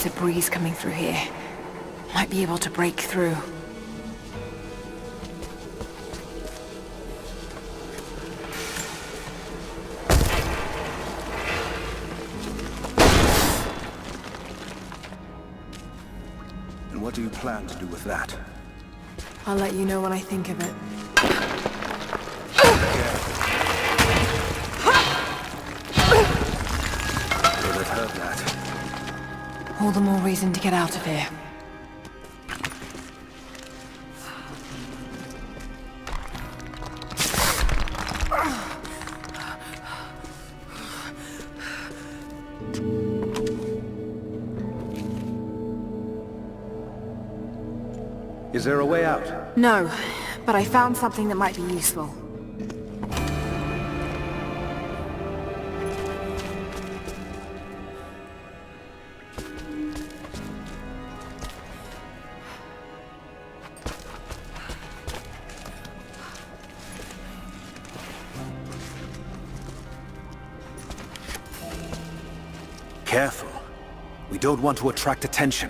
There's a breeze coming through here. Might be able to break through. And what do you plan to do with that? I'll let you know when I think of it. Would have heard that. All the more reason to get out of here. Is there a way out? No, but I found something that might be useful. Careful. We don't want to attract attention.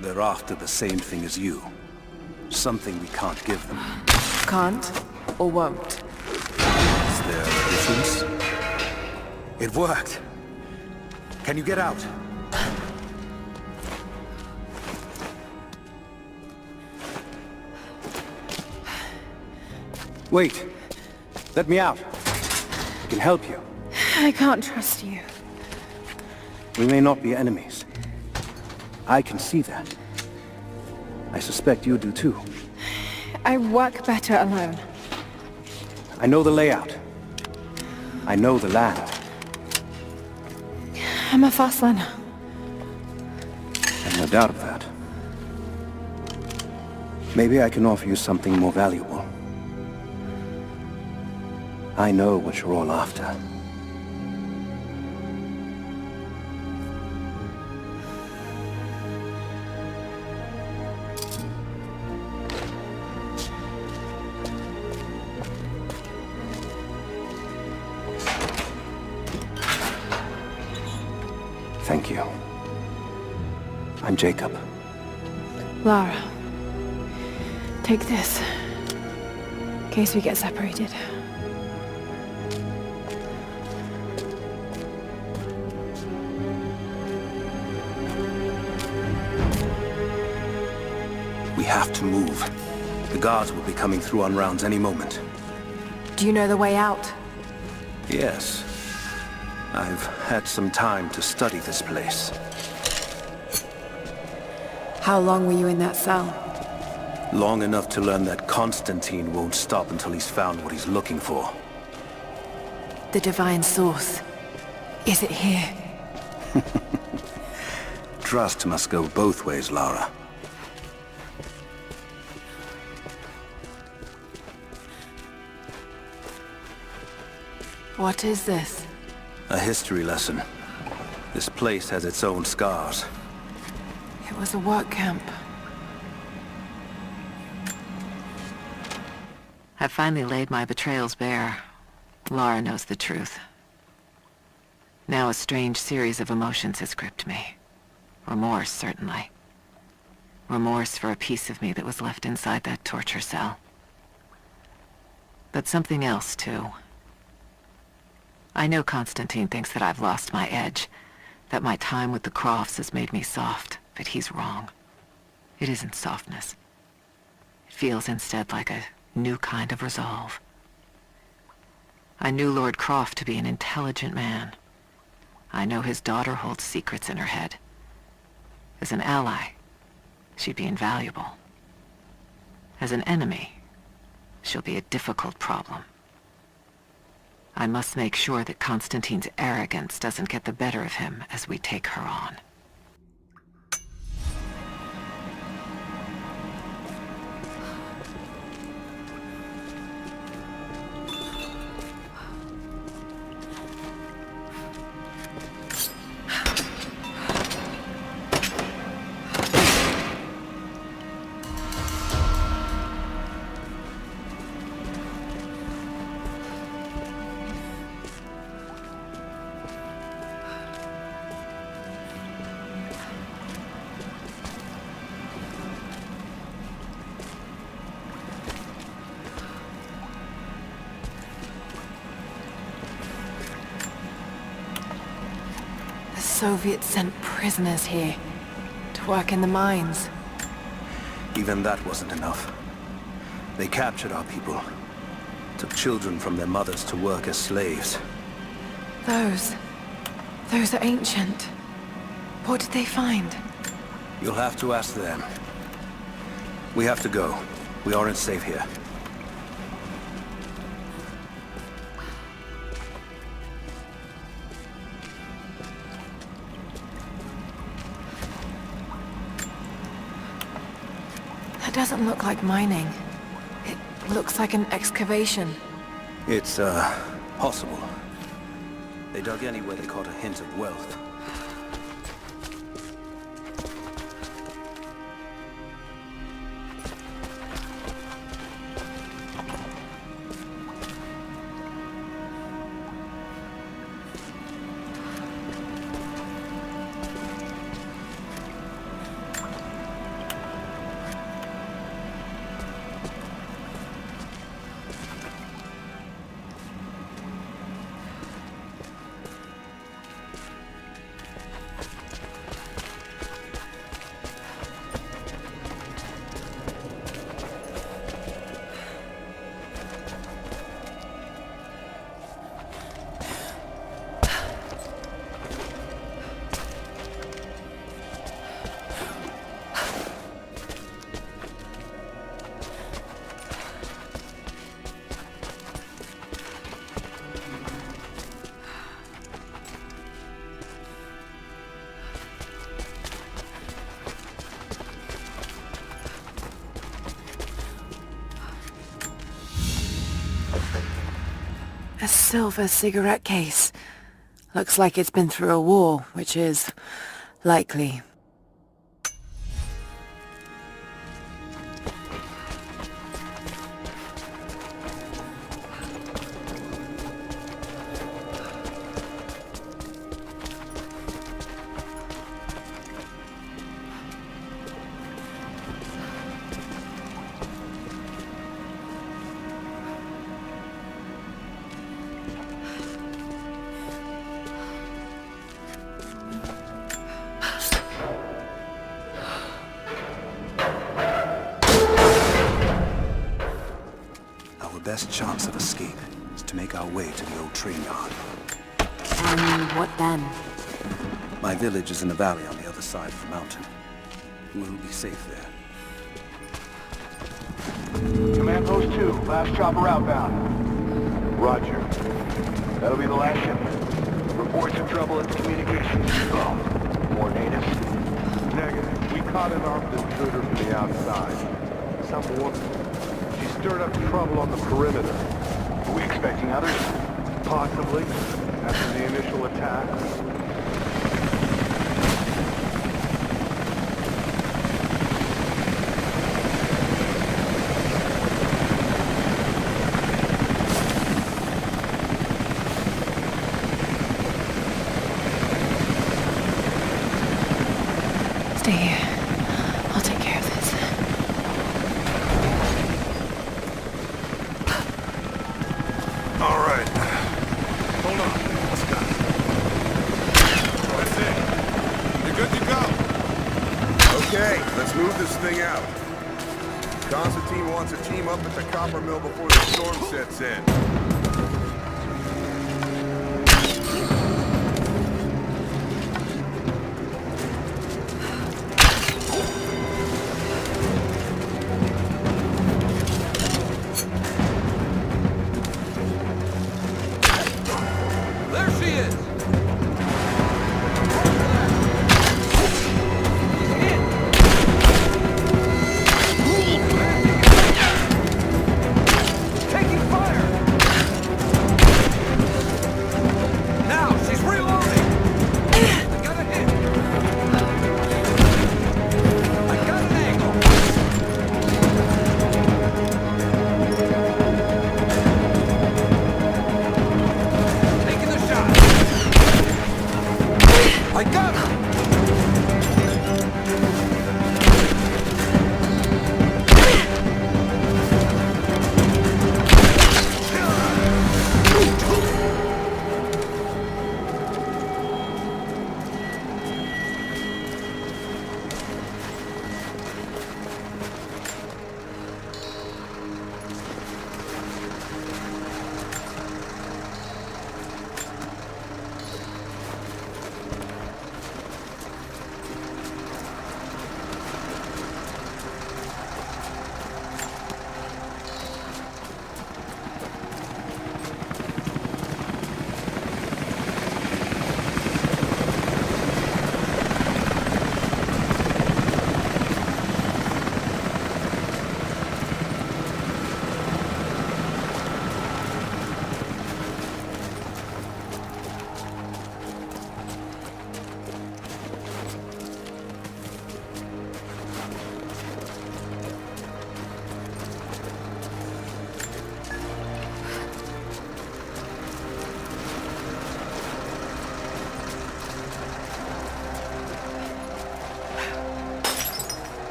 They're after the same thing as you. Something we can't give them. Can't or won't. Is there a difference? It worked! Can you get out? Wait! Let me out! I can help you. I can't trust you. We may not be enemies. I can see that. I suspect you do too. I work better alone. I know the layout. I know the land. I'm a fast learner. I've no doubt of that. Maybe I can offer you something more valuable. I know what you're all after. Thank you. I'm Jacob. Lara, take this. In case we get separated. We have to move. The guards will be coming through on rounds any moment. Do you know the way out? Yes. I've had some time to study this place. How long were you in that cell? Long enough to learn that Constantine won't stop until he's found what he's looking for. The divine source. Is it here? Trust must go both ways, Lara. What is this? A history lesson. This place has its own scars. It was a work camp. I've finally laid my betrayals bare. Lara knows the truth. Now a strange series of emotions has gripped me. Remorse, certainly. Remorse for a piece of me that was left inside that torture cell. But something else, too. I know Constantine thinks that I've lost my edge, that my time with the Crofts has made me soft, but he's wrong. It isn't softness. It feels instead like a new kind of resolve. I knew Lord Croft to be an intelligent man. I know his daughter holds secrets in her head. As an ally, she'd be invaluable. As an enemy, she'll be a difficult problem. I must make sure that Constantine's arrogance doesn't get the better of him as we take her on. Soviets sent prisoners here to work in the mines. Even that wasn't enough. They captured our people, took children from their mothers to work as slaves. Those are ancient. What did they find? You'll have to ask them. We have to go. We aren't safe here. That doesn't look like mining. It looks like an excavation. It's, possible. They dug anywhere they caught a hint of wealth. A silver cigarette case. Looks like it's been through a war, which is likely. Best chance of escape is to make our way to the old train yard. And what then? My village is in a valley on the other side of the mountain. We'll be safe there. Command Post 2, last chopper outbound. Roger. That'll be the last shipment. Reports of trouble at the communications depot. More natives? Negative. We caught an armed intruder from the outside. Some woman. She stirred up trouble on the perimeter. Are we expecting others? Possibly. After the initial attack. Stay here. I'll take care of this. All right. Hold on. Let's go. That's it. You're good to go. Okay, let's move this thing out. Constantine wants a team up at the copper mill before the storm sets in. There she is! Taking fire! Now, she's reloading! I got a hit! I got an angle! Taking the shot!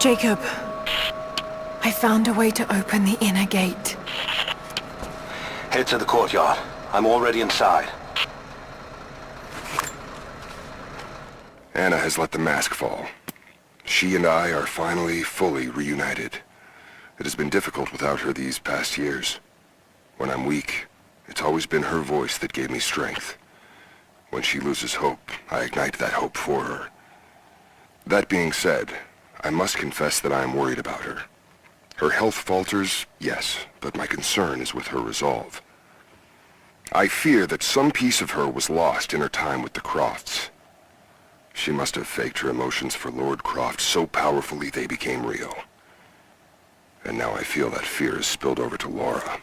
Jacob, I found a way to open the inner gate. Head to the courtyard. I'm already inside. Anna has let the mask fall. She and I are finally fully reunited. It has been difficult without her these past years. When I'm weak, it's always been her voice that gave me strength. When she loses hope, I ignite that hope for her. That being said, I must confess that I am worried about her. Her health falters, yes, but my concern is with her resolve. I fear that some piece of her was lost in her time with the Crofts. She must have faked her emotions for Lord Croft so powerfully they became real. And now I feel that fear has spilled over to Laura.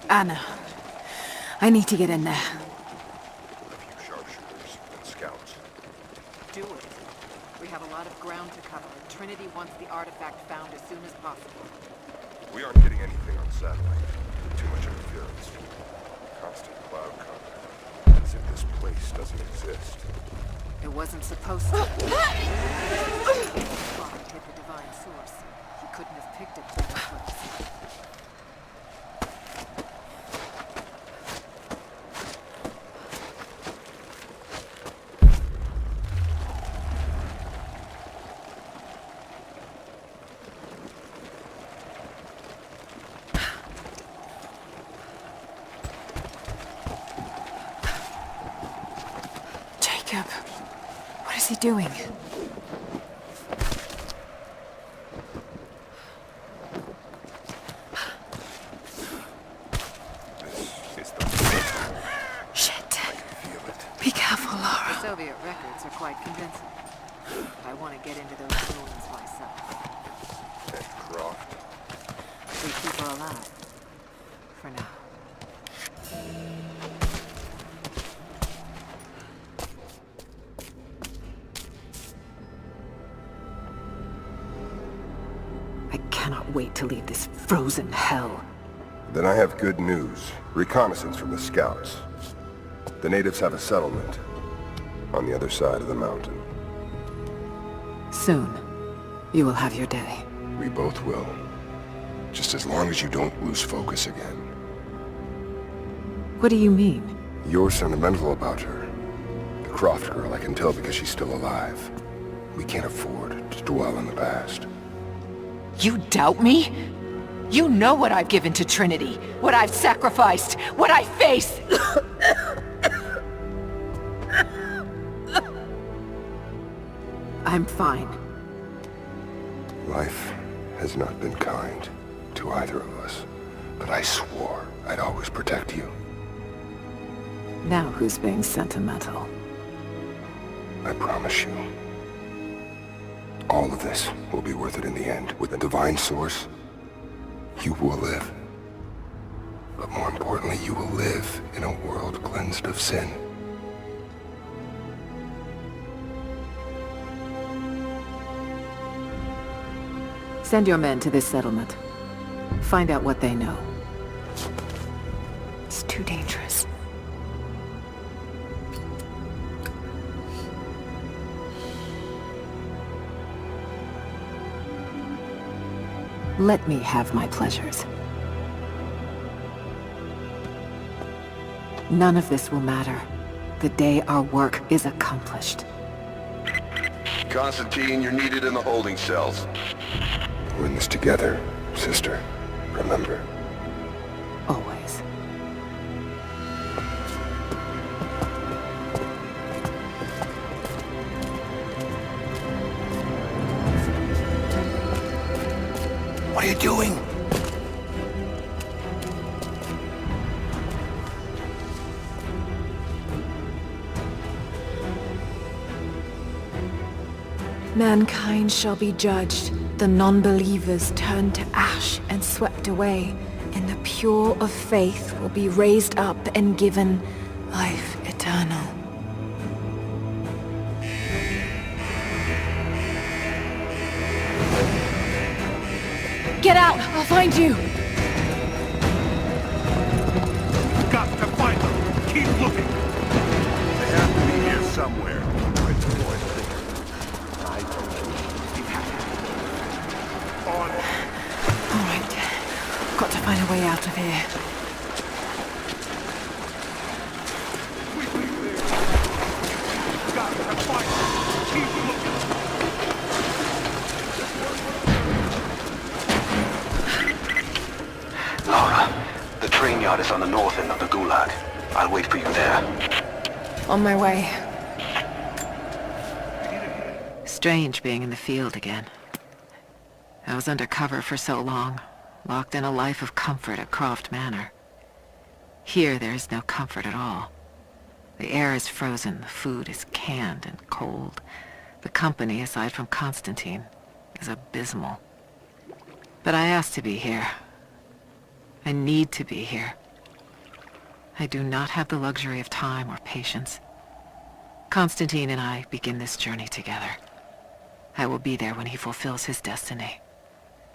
Anna, I need to get in there. A few sharpshooters and scouts. Do it. We have a lot of ground to cover. Trinity wants the artifact found as soon as possible. We aren't getting anything on satellite. Too much interference. Constant cloud cover. As if this place doesn't exist. It wasn't supposed to. Cloud hit the divine source. He couldn't have picked it for this place. Jacob, what is he doing? This is the... Shit. I can feel it. Be careful, The Laura. Soviet records are quite convincing. I want to get into those ruins myself. And Croft. We keep her alive. For now. I cannot wait to leave this frozen hell. Then I have good news. Reconnaissance from the scouts. The natives have a settlement. on the other side of the mountain. Soon, you will have your day. We both will. Just as long as you don't lose focus again. What do you mean? You're sentimental about her. The Croft girl, I can tell because she's still alive. We can't afford to dwell in the past. You doubt me? You know what I've given to Trinity, what I've sacrificed, what I face! I'm fine. Life has not been kind to either of us, but I swore I'd always protect you. Now who's being sentimental? I promise you. All of this will be worth it in the end. With a divine source, you will live. But more importantly, you will live in a world cleansed of sin. Send your men to this settlement. Find out what they know. It's too dangerous. Let me have my pleasures. None of this will matter the day our work is accomplished. Constantine, you're needed in the holding cells. We're in this together, sister. Remember. Always. What are you doing? Mankind shall be judged, the non-believers turned to ash and swept away, and the pure of faith will be raised up and given life eternal. Get out! I'll find you! Got to find them. Keep looking. They have to be here somewhere. Alright. Got to find a way out of here. Got to find them. Keep looking. Laura, the train yard is on the north end of the Gulag. I'll wait for you there. On my way. Strange being in the field again. I was under cover for so long, locked in a life of comfort at Croft Manor. Here there is no comfort at all. The air is frozen, the food is canned and cold. The company, aside from Constantine, is abysmal. But I asked to be here. I need to be here. I do not have the luxury of time or patience. Constantine and I begin this journey together. I will be there when he fulfills his destiny.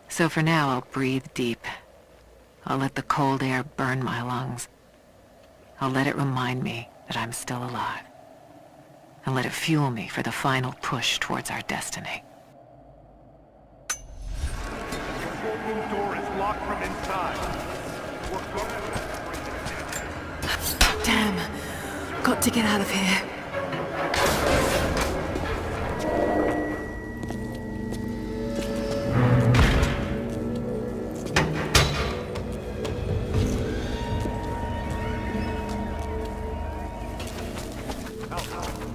So for now, I'll breathe deep. I'll let the cold air burn my lungs. I'll let it remind me that I'm still alive. And let it fuel me for the final push towards our destiny. The room door is locked from inside. We're going to... Damn. Got to get out of here.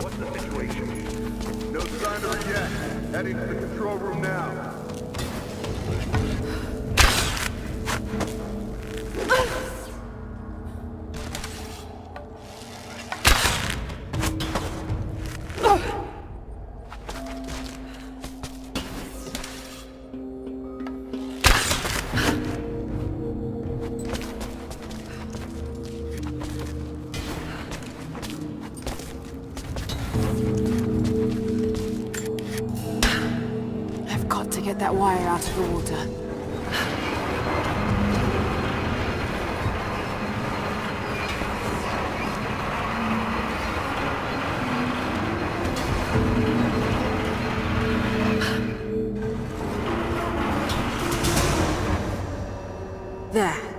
What's the situation? No sign of her yet. Heading to the control room now. I've got to get that wire out of the water. There.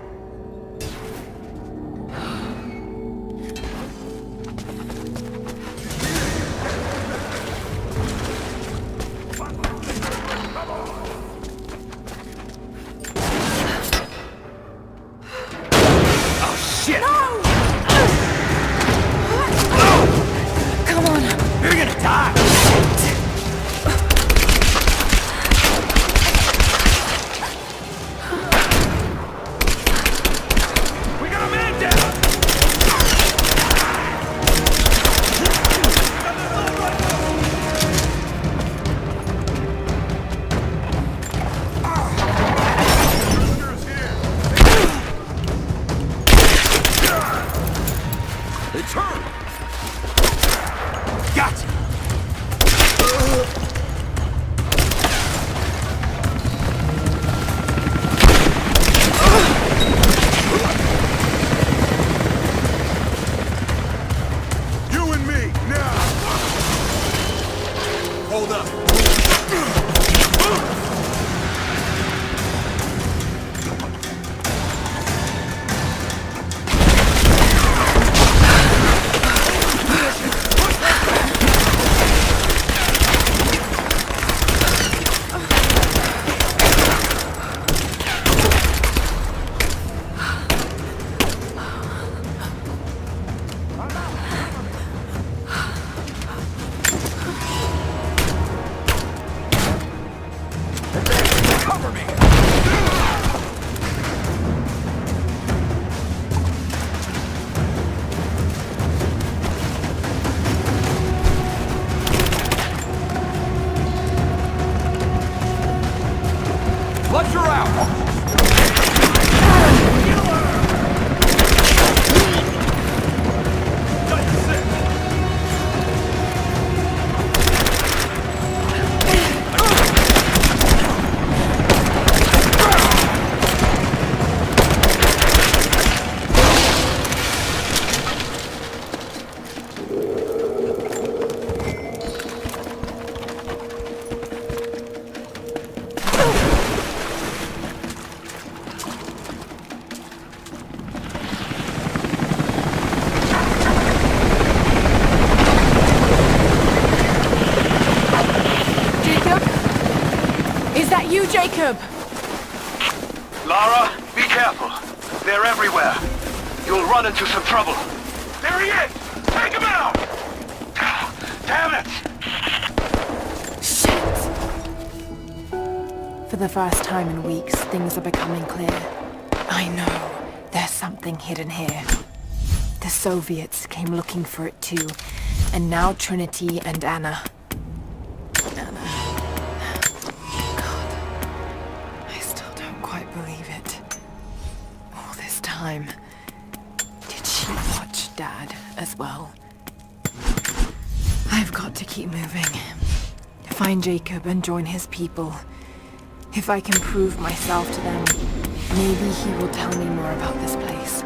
Jacob! Lara, be careful. They're everywhere. You'll run into some trouble. There he is! Take him out! Damn it! Shit! For the first time in weeks, things are becoming clear. I know. There's something hidden here. The Soviets came looking for it too. And now Trinity and Anna. Did she watch Dad as well? I've got to keep moving. Find Jacob and join his people. If I can prove myself to them, maybe he will tell me more about this place.